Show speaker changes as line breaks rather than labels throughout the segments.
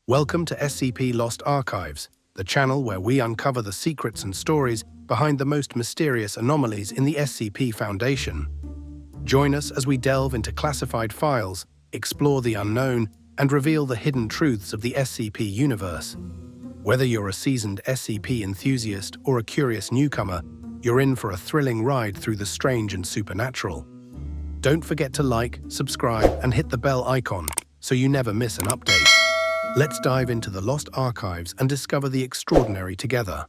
Welcome to SCP Lost Archives, the channel where we uncover the secrets and stories behind the most mysterious anomalies in the SCP Foundation. Join us as we delve into classified files, explore the unknown, and reveal the hidden truths of the SCP universe. Whether you're a seasoned SCP enthusiast or a curious newcomer, you're in for a thrilling ride through the strange and supernatural. Don't forget to like, subscribe, and hit the bell icon so you never miss an update. Let's dive into the Lost Archives and discover the extraordinary together.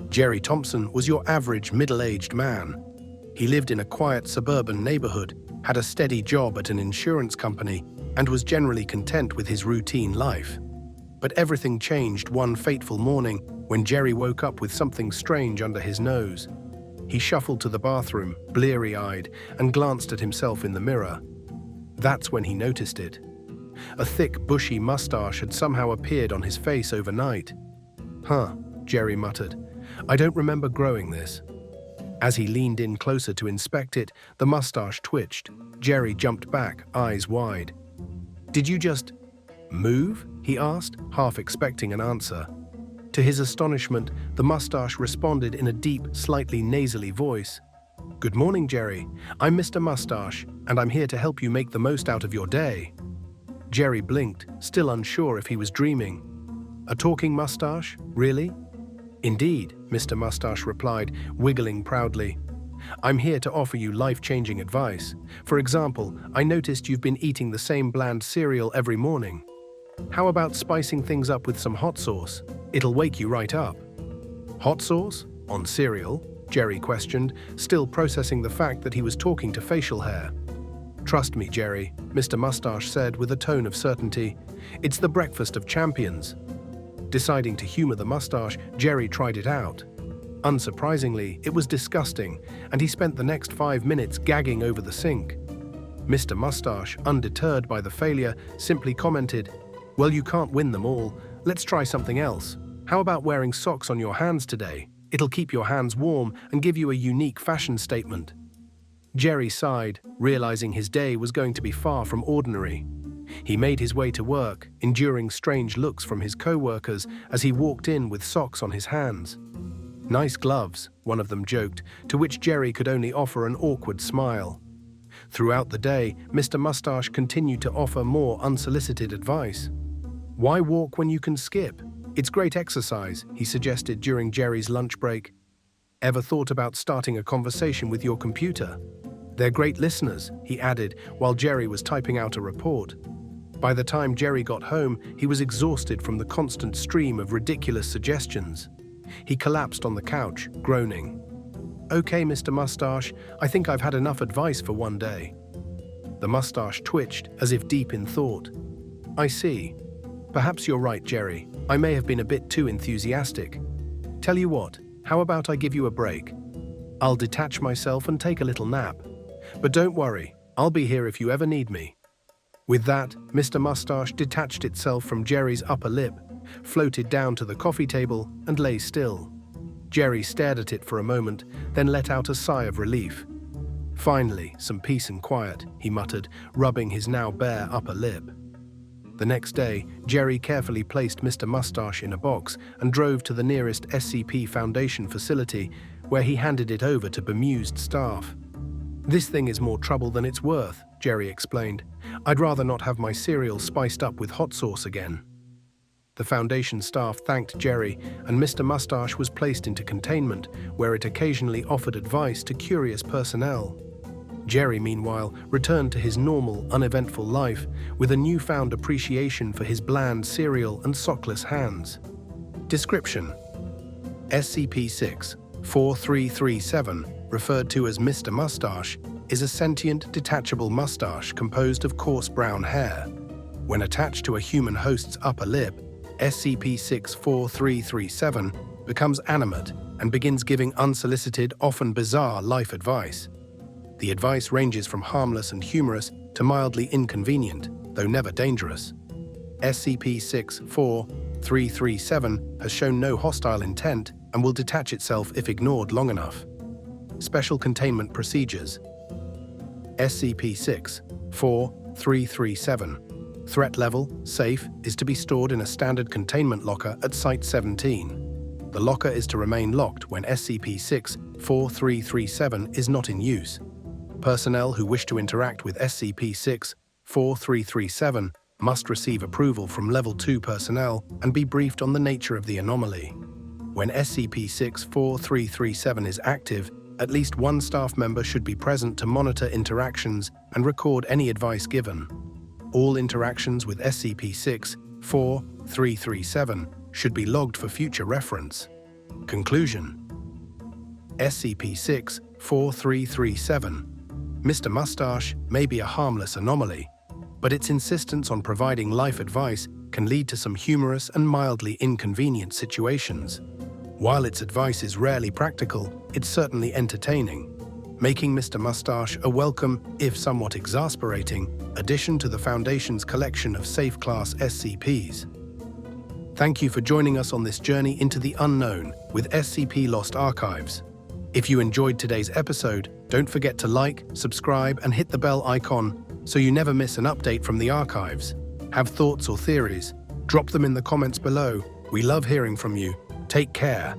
Jerry Thompson was your average middle-aged man. He lived in a quiet suburban neighborhood, had a steady job at an insurance company, and was generally content with his routine life. But everything changed one fateful morning when Jerry woke up with something strange under his nose. He shuffled to the bathroom, bleary-eyed, and glanced at himself in the mirror. That's when he noticed it. A thick, bushy mustache had somehow appeared on his face overnight. "Huh," Jerry muttered. "I don't remember growing this." As he leaned in closer to inspect it, the mustache twitched. Jerry jumped back, eyes wide. "Did you just move?" he asked, half expecting an answer. To his astonishment, the mustache responded in a deep, slightly nasally voice. "Good morning, Jerry. I'm Mr. Mustache, and I'm here to help you make the most out of your day." Jerry blinked, still unsure if he was dreaming. "A talking mustache? Really?" "Indeed," Mr. Mustache replied, wiggling proudly. "I'm here to offer you life-changing advice. For example, I noticed you've been eating the same bland cereal every morning. How about spicing things up with some hot sauce? It'll wake you right up." "Hot sauce? On cereal?" Jerry questioned, still processing the fact that he was talking to facial hair. "Trust me, Jerry," Mr. Mustache said with a tone of certainty. "It's the breakfast of champions." Deciding to humor the mustache, Jerry tried it out. Unsurprisingly, it was disgusting, and he spent the next 5 minutes gagging over the sink. Mr. Mustache, undeterred by the failure, simply commented, "Well, you can't win them all. Let's try something else. How about wearing socks on your hands today? It'll keep your hands warm and give you a unique fashion statement." Jerry sighed, realizing his day was going to be far from ordinary. He made his way to work, enduring strange looks from his co-workers as he walked in with socks on his hands. "Nice gloves," one of them joked, to which Jerry could only offer an awkward smile. Throughout the day, Mr. Mustache continued to offer more unsolicited advice. "Why walk when you can skip? It's great exercise," he suggested during Jerry's lunch break. "Ever thought about starting a conversation with your computer? They're great listeners," he added while Jerry was typing out a report. By the time Jerry got home, he was exhausted from the constant stream of ridiculous suggestions. He collapsed on the couch, groaning. "Okay, Mr. Mustache, I think I've had enough advice for one day." The mustache twitched, as if deep in thought. "I see. Perhaps you're right, Jerry. I may have been a bit too enthusiastic. Tell you what, how about I give you a break? I'll detach myself and take a little nap. But don't worry, I'll be here if you ever need me." With that, Mr. Mustache detached itself from Jerry's upper lip, floated down to the coffee table, and lay still. Jerry stared at it for a moment, then let out a sigh of relief. "Finally, some peace and quiet," he muttered, rubbing his now bare upper lip. The next day, Jerry carefully placed Mr. Mustache in a box and drove to the nearest SCP Foundation facility, where he handed it over to bemused staff. "This thing is more trouble than it's worth," Jerry explained. "I'd rather not have my cereal spiced up with hot sauce again." The Foundation staff thanked Jerry, and Mr. Mustache was placed into containment, where it occasionally offered advice to curious personnel. Jerry, meanwhile, returned to his normal, uneventful life with a newfound appreciation for his bland cereal and sockless hands. Description: SCP-64337, referred to as Mr. Mustache, is a sentient, detachable mustache composed of coarse brown hair. When attached to a human host's upper lip, SCP-64337 becomes animate and begins giving unsolicited, often bizarre life advice. The advice ranges from harmless and humorous to mildly inconvenient, though never dangerous. SCP-64337 has shown no hostile intent and will detach itself if ignored long enough. Special Containment Procedures. SCP-64337 Threat level, safe, is to be stored in a standard containment locker at Site-17. The locker is to remain locked when SCP-64337 is not in use. Personnel who wish to interact with SCP-64337 must receive approval from Level 2 personnel and be briefed on the nature of the anomaly. When SCP-64337 is active, at least one staff member should be present to monitor interactions and record any advice given. All interactions with SCP-64337 should be logged for future reference. Conclusion: SCP-64337. Mr. Mustache may be a harmless anomaly, but its insistence on providing life advice can lead to some humorous and mildly inconvenient situations. While its advice is rarely practical, it's certainly entertaining, making Mr. Mustache a welcome, if somewhat exasperating, addition to the Foundation's collection of safe-class SCPs. Thank you for joining us on this journey into the unknown with SCP Lost Archives. If you enjoyed today's episode, don't forget to like, subscribe, and hit the bell icon so you never miss an update from the archives. Have thoughts or theories? Drop them in the comments below. We love hearing from you. Take care.